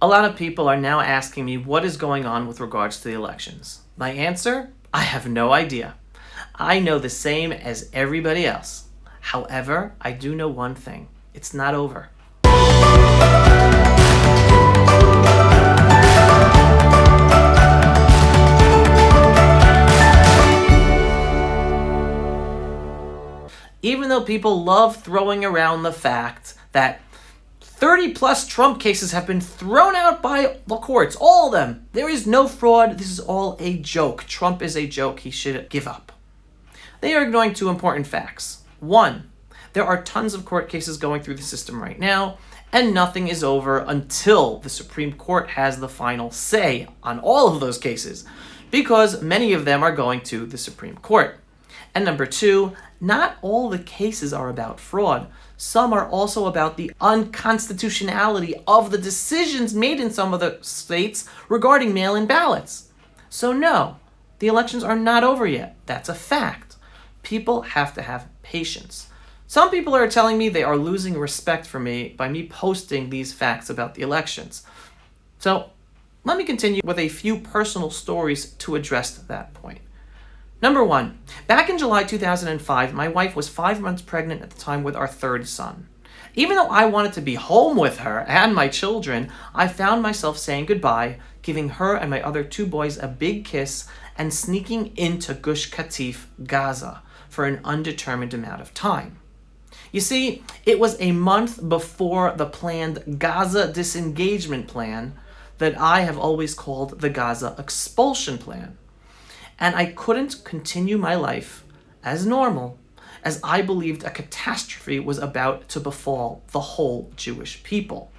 A lot of people are now asking me what is going on with regards to the elections. My answer? I have no idea. I know the same as everybody else. However, I do know one thing. It's not over. Even though people love throwing around the fact that 30 plus Trump cases have been thrown out by the courts, all of them. There is no fraud. This is all a joke. Trump is a joke. He should give up. They are ignoring two important facts. One, there are tons of court cases going through the system right now, and nothing is over until the Supreme Court has the final say on all of those cases, because many of them are going to the Supreme Court. And number two, not all the cases are about fraud. Some are also about the unconstitutionality of the decisions made in some of the states regarding mail-in ballots. So no, the elections are not over yet. That's a fact. People have to have patience. Some people are telling me they are losing respect for me by me posting these facts about the elections. So let me continue with a few personal stories to address that point. Number one, back in July 2005, my wife was 5 months pregnant at the time with our third son. Even though I wanted to be home with her and my children, I found myself saying goodbye, giving her and my other two boys a big kiss, and sneaking into Gush Katif, Gaza, for an undetermined amount of time. You see, it was a month before the planned Gaza disengagement plan that I have always called the Gaza expulsion plan. And I couldn't continue my life as normal, as I believed a catastrophe was about to befall the whole Jewish people.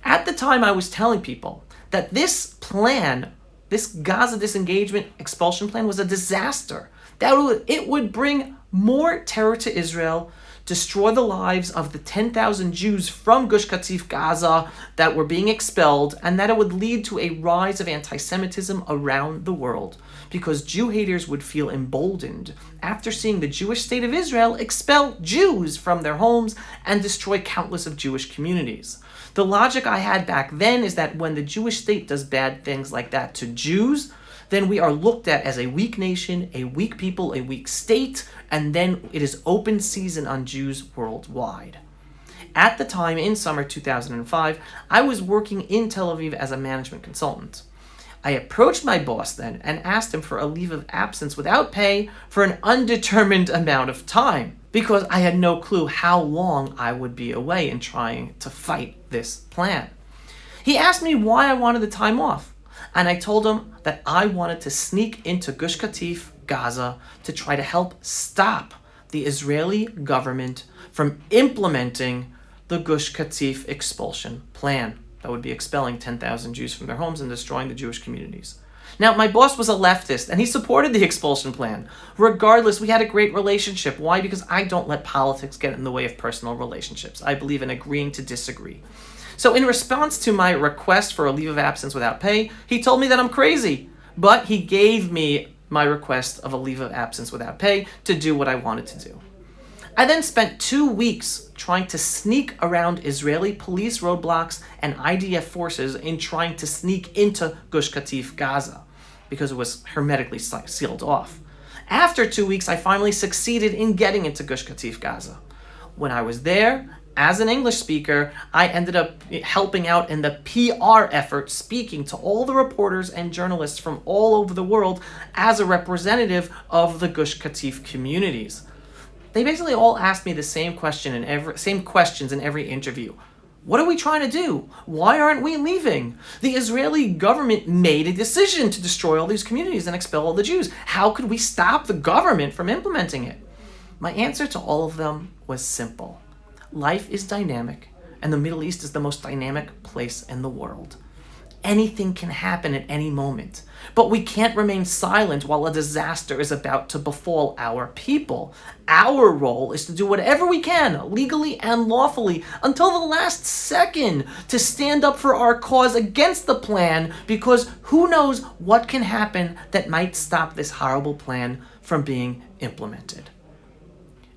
At the time, I was telling people that this plan, this Gaza disengagement expulsion plan, was a disaster, that it would bring more terror to Israel, destroy the lives of the 10,000 Jews from Gush Katif, Gaza, that were being expelled, and that it would lead to a rise of anti-Semitism around the world, because Jew haters would feel emboldened after seeing the Jewish state of Israel expel Jews from their homes and destroy countless of Jewish communities. The logic I had back then is that when the Jewish state does bad things like that to Jews, then we are looked at as a weak nation, a weak people, a weak state, and then it is open season on Jews worldwide. At the time, in summer 2005, I was working in Tel Aviv as a management consultant. I approached my boss then and asked him for a leave of absence without pay for an undetermined amount of time, because I had no clue how long I would be away in trying to fight this plan. He asked me why I wanted the time off, and I told him that I wanted to sneak into Gush Katif, Gaza, to try to help stop the Israeli government from implementing the Gush Katif expulsion plan. That would be expelling 10,000 Jews from their homes and destroying the Jewish communities. Now, my boss was a leftist, and he supported the expulsion plan. Regardless, we had a great relationship. Why? Because I don't let politics get in the way of personal relationships. I believe in agreeing to disagree. So in response to my request for a leave of absence without pay, he told me that I'm crazy, but he gave me my request of a leave of absence without pay to do what I wanted to do. I then spent 2 weeks trying to sneak around Israeli police roadblocks and IDF forces in trying to sneak into Gush Katif, Gaza, because it was hermetically sealed off. After 2 weeks, I finally succeeded in getting into Gush Katif, Gaza. When I was there, as an English speaker, I ended up helping out in the PR effort, speaking to all the reporters and journalists from all over the world as a representative of the Gush Katif communities. They basically all asked me the same questions in every interview. What are we trying to do? Why aren't we leaving? The Israeli government made a decision to destroy all these communities and expel all the Jews. How could we stop the government from implementing it? My answer to all of them was simple. Life is dynamic, and the Middle East is the most dynamic place in the world. Anything can happen at any moment, but we can't remain silent while a disaster is about to befall our people. Our role is to do whatever we can, legally and lawfully, until the last second, to stand up for our cause against the plan, because who knows what can happen that might stop this horrible plan from being implemented.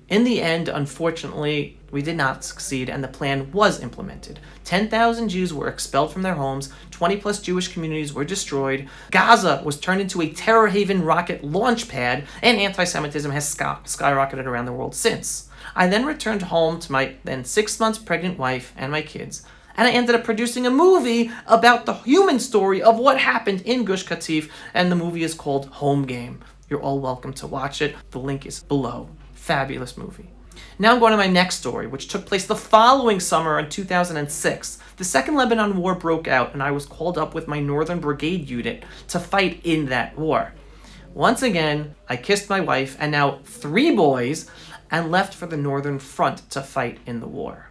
In the end, unfortunately, we did not succeed, and the plan was implemented. 10,000 Jews were expelled from their homes, 20 plus Jewish communities were destroyed, Gaza was turned into a terror haven rocket launch pad, and anti-Semitism has skyrocketed around the world since. I then returned home to my then 6 months pregnant wife and my kids, and I ended up producing a movie about the human story of what happened in Gush Katif, and the movie is called Home Game. You're all welcome to watch it. The link is below. Fabulous movie. Now I'm going to my next story, which took place the following summer in 2006. The Second Lebanon War broke out, and I was called up with my Northern Brigade unit to fight in that war. Once again, I kissed my wife and now 3 boys and left for the Northern Front to fight in the war.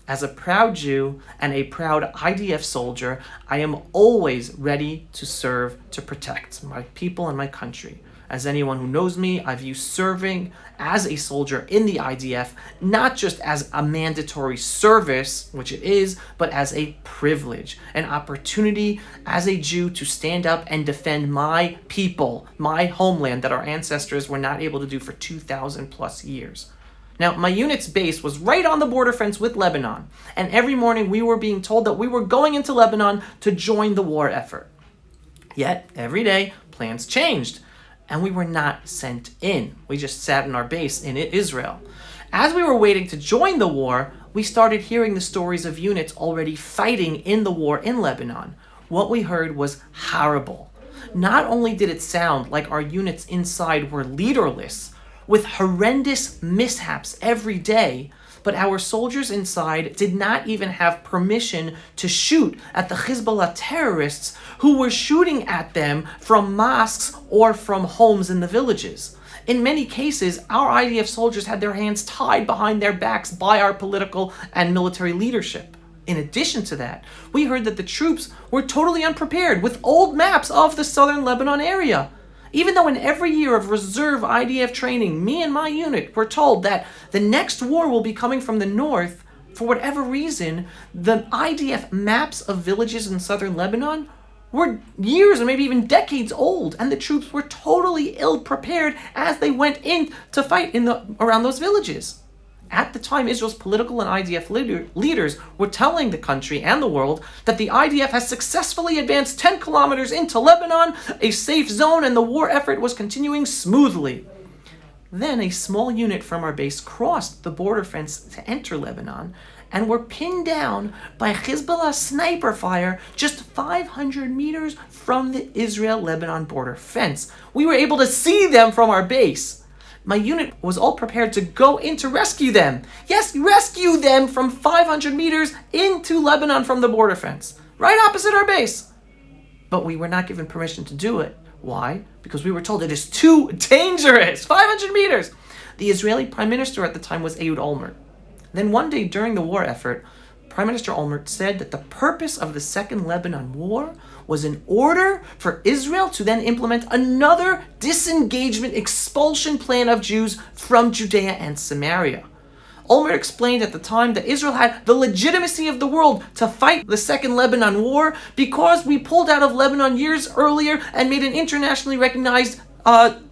As a proud Jew and a proud IDF soldier, I am always ready to serve to protect my people and my country. As anyone who knows me, I view serving as a soldier in the IDF not just as a mandatory service, which it is, but as a privilege, an opportunity as a Jew to stand up and defend my people, my homeland that our ancestors were not able to do for 2,000 plus years. Now, my unit's base was right on the border fence with Lebanon, and every morning we were being told that we were going into Lebanon to join the war effort. Yet, every day, plans changed, and we were not sent in. We just sat in our base in Israel. As we were waiting to join the war, we started hearing the stories of units already fighting in the war in Lebanon. What we heard was horrible. Not only did it sound like our units inside were leaderless, with horrendous mishaps every day, but our soldiers inside did not even have permission to shoot at the Hezbollah terrorists who were shooting at them from mosques or from homes in the villages. In many cases, our IDF soldiers had their hands tied behind their backs by our political and military leadership. In addition to that, we heard that the troops were totally unprepared with old maps of the southern Lebanon area. Even though in every year of reserve IDF training, me and my unit were told that the next war will be coming from the north, for whatever reason, the IDF maps of villages in southern Lebanon were years or maybe even decades old, and the troops were totally ill-prepared as they went in to fight around those villages. At the time, Israel's political and IDF leaders were telling the country and the world that the IDF has successfully advanced 10 kilometers into Lebanon, a safe zone, and the war effort was continuing smoothly. Then a small unit from our base crossed the border fence to enter Lebanon and were pinned down by Hezbollah sniper fire just 500 meters from the Israel-Lebanon border fence. We were able to see them from our base. My unit was all prepared to go in to rescue them. Yes, rescue them from 500 meters into Lebanon from the border fence, right opposite our base. But we were not given permission to do it. Why? Because we were told it is too dangerous. 500 meters. The Israeli Prime Minister at the time was Ehud Olmert. Then one day during the war effort, Prime Minister Olmert said that the purpose of the Second Lebanon War was in order for Israel to then implement another disengagement expulsion plan of Jews from Judea and Samaria. Olmert explained at the time that Israel had the legitimacy of the world to fight the Second Lebanon War because we pulled out of Lebanon years earlier and made an internationally recognized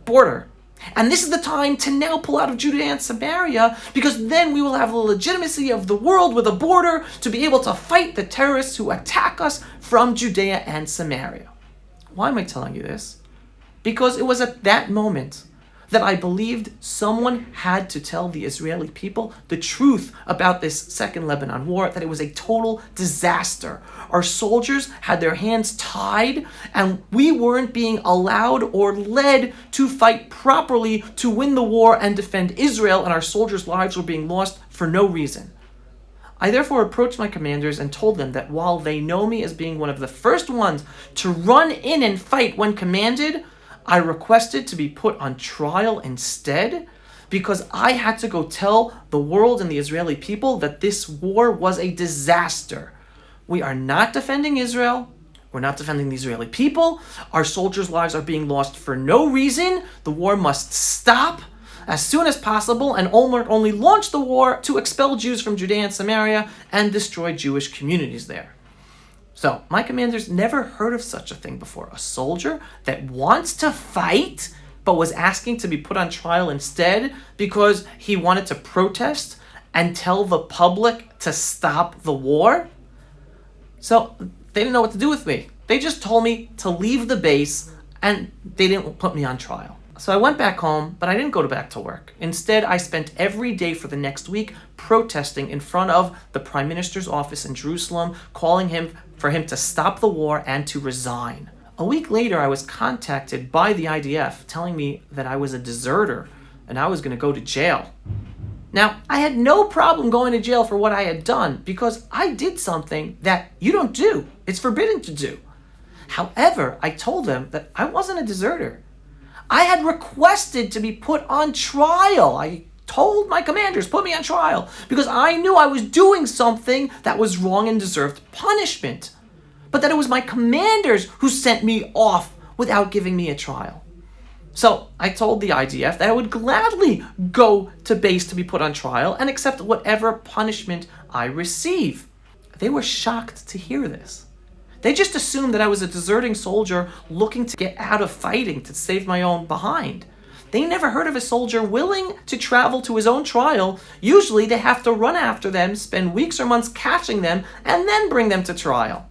border. And this is the time to now pull out of Judea and Samaria, because then we will have the legitimacy of the world with a border to be able to fight the terrorists who attack us from Judea and Samaria. Why am I telling you this? Because it was at that moment that I believed someone had to tell the Israeli people the truth about this Second Lebanon War, that it was a total disaster. Our soldiers had their hands tied, and we weren't being allowed or led to fight properly to win the war and defend Israel, and our soldiers' lives were being lost for no reason. I therefore approached my commanders and told them that while they know me as being one of the first ones to run in and fight when commanded, I requested to be put on trial instead, because I had to go tell the world and the Israeli people that this war was a disaster. We are not defending Israel. We're not defending the Israeli people. Our soldiers' lives are being lost for no reason. The war must stop as soon as possible, and Olmert only launched the war to expel Jews from Judea and Samaria and destroy Jewish communities there. So, my commanders never heard of such a thing before. A soldier that wants to fight but was asking to be put on trial instead because he wanted to protest and tell the public to stop the war. So they didn't know what to do with me. They just told me to leave the base and they didn't put me on trial. So I went back home, but I didn't go back to work. Instead, I spent every day for the next week protesting in front of the Prime Minister's office in Jerusalem, calling for him to stop the war and to resign. A week later, I was contacted by the IDF telling me that I was a deserter and I was going to go to jail. Now, I had no problem going to jail for what I had done because I did something that you don't do. It's forbidden to do. However, I told them that I wasn't a deserter. I had requested to be put on trial. I told my commanders, put me on trial, because I knew I was doing something that was wrong and deserved punishment. But that it was my commanders who sent me off without giving me a trial. So I told the IDF that I would gladly go to base to be put on trial and accept whatever punishment I receive. They were shocked to hear this. They just assumed that I was a deserting soldier looking to get out of fighting to save my own behind. They never heard of a soldier willing to travel to his own trial. Usually they have to run after them, spend weeks or months catching them, and then bring them to trial.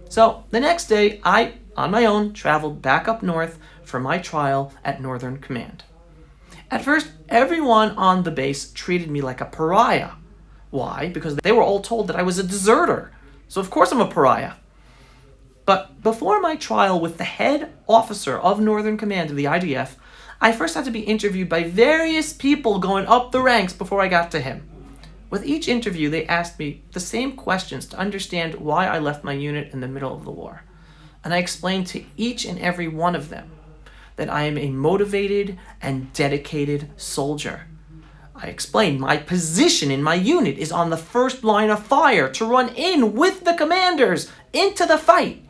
So the next day, I, on my own, traveled back up north for my trial at Northern Command. At first, everyone on the base treated me like a pariah. Why? Because they were all told that I was a deserter. So of course I'm a pariah. But before my trial with the head officer of Northern Command of the IDF, I first had to be interviewed by various people going up the ranks before I got to him. With each interview, they asked me the same questions to understand why I left my unit in the middle of the war. And I explained to each and every one of them that I am a motivated and dedicated soldier. I explained my position in my unit is on the first line of fire to run in with the commanders into the fight.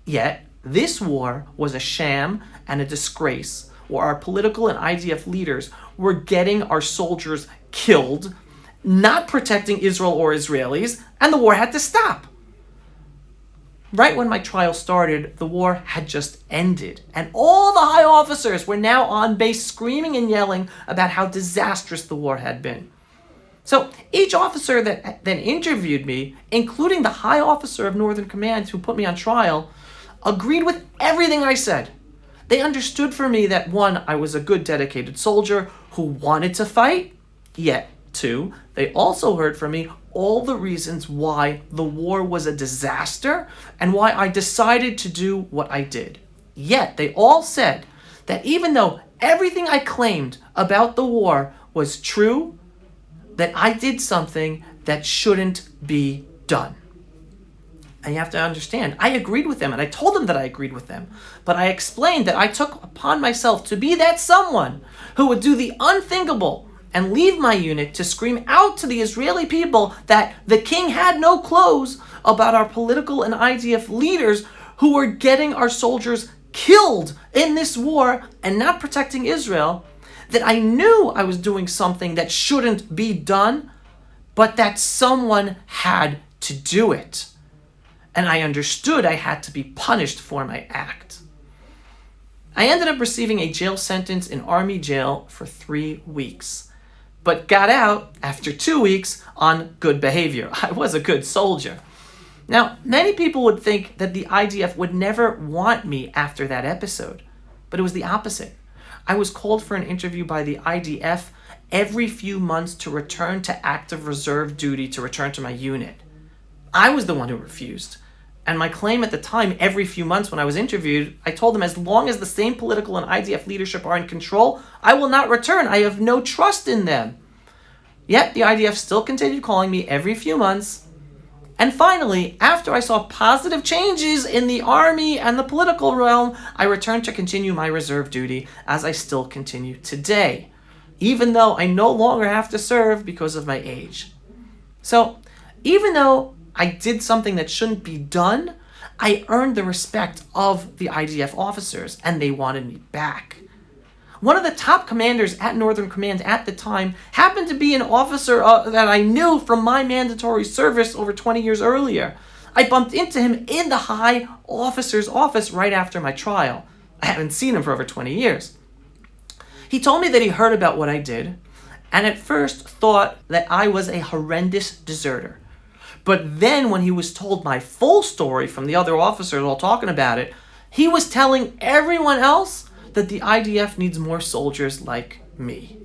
Yet, this war was a sham and a disgrace where our political and IDF leaders were getting our soldiers killed, not protecting Israel or Israelis, and the war had to stop. Right when my trial started, the war had just ended, and all the high officers were now on base screaming and yelling about how disastrous the war had been. So each officer that then interviewed me, including the high officer of Northern Command who put me on trial, agreed with everything I said. They understood for me that 1, I was a good dedicated soldier who wanted to fight, yet 2, they also heard from me all the reasons why the war was a disaster and why I decided to do what I did. Yet they all said that even though everything I claimed about the war was true, that I did something that shouldn't be done. And you have to understand, I agreed with them, and I told them that I agreed with them. But I explained that I took upon myself to be that someone who would do the unthinkable and leave my unit to scream out to the Israeli people that the king had no clothes about our political and IDF leaders who were getting our soldiers killed in this war and not protecting Israel, that I knew I was doing something that shouldn't be done, but that someone had to do it. And I understood I had to be punished for my act. I ended up receiving a jail sentence in Army jail for 3 weeks, but got out after 2 weeks on good behavior. I was a good soldier. Now, many people would think that the IDF would never want me after that episode, but it was the opposite. I was called for an interview by the IDF every few months to return to active reserve duty to return to my unit. I was the one who refused. And my claim at the time, every few months when I was interviewed, I told them as long as the same political and IDF leadership are in control, I will not return. I have no trust in them. Yet the IDF still continued calling me every few months. And finally, after I saw positive changes in the army and the political realm, I returned to continue my reserve duty, as I still continue today, even though I no longer have to serve because of my age. So, even though I did something that shouldn't be done, I earned the respect of the IDF officers, and they wanted me back. One of the top commanders at Northern Command at the time happened to be an officer that I knew from my mandatory service over 20 years earlier. I bumped into him in the high officer's office right after my trial. I haven't seen him for over 20 years. He told me that he heard about what I did, and at first thought that I was a horrendous deserter. But then when he was told my full story from the other officers all talking about it, he was telling everyone else that the IDF needs more soldiers like me.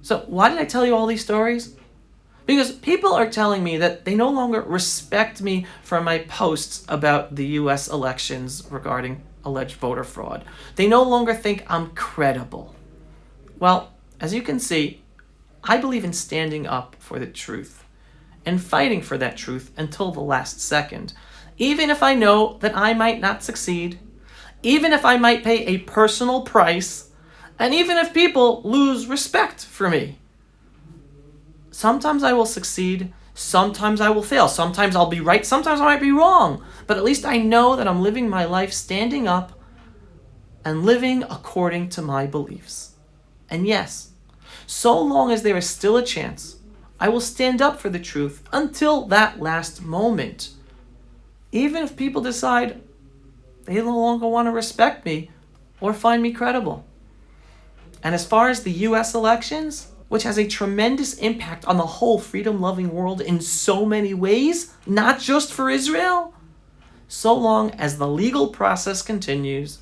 So why did I tell you all these stories? Because people are telling me that they no longer respect me for my posts about the US elections regarding alleged voter fraud. They no longer think I'm credible. Well, as you can see, I believe in standing up for the truth and fighting for that truth until the last second, even if I know that I might not succeed, even if I might pay a personal price, and even if people lose respect for me. Sometimes I will succeed, sometimes I will fail, sometimes I'll be right, sometimes I might be wrong, but at least I know that I'm living my life standing up and living according to my beliefs. And yes, so long as there is still a chance, I will stand up for the truth until that last moment. Even if people decide they no longer want to respect me or find me credible. And as far as the US elections, which has a tremendous impact on the whole freedom-loving world in so many ways, not just for Israel, so long as the legal process continues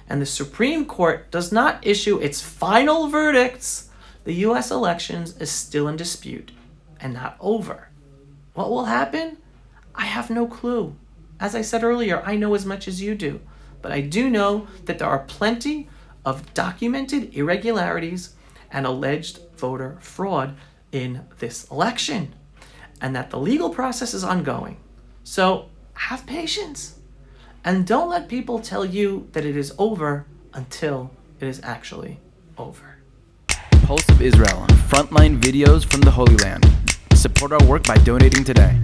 and the Supreme Court does not issue its final verdicts, the US elections is still in dispute and not over. What will happen? I have no clue. As I said earlier, I know as much as you do, but I do know that there are plenty of documented irregularities and alleged voter fraud in this election, and that the legal process is ongoing. So have patience, and don't let people tell you that it is over until it is actually over. Pulse of Israel, frontline videos from the Holy Land. Support our work by donating today.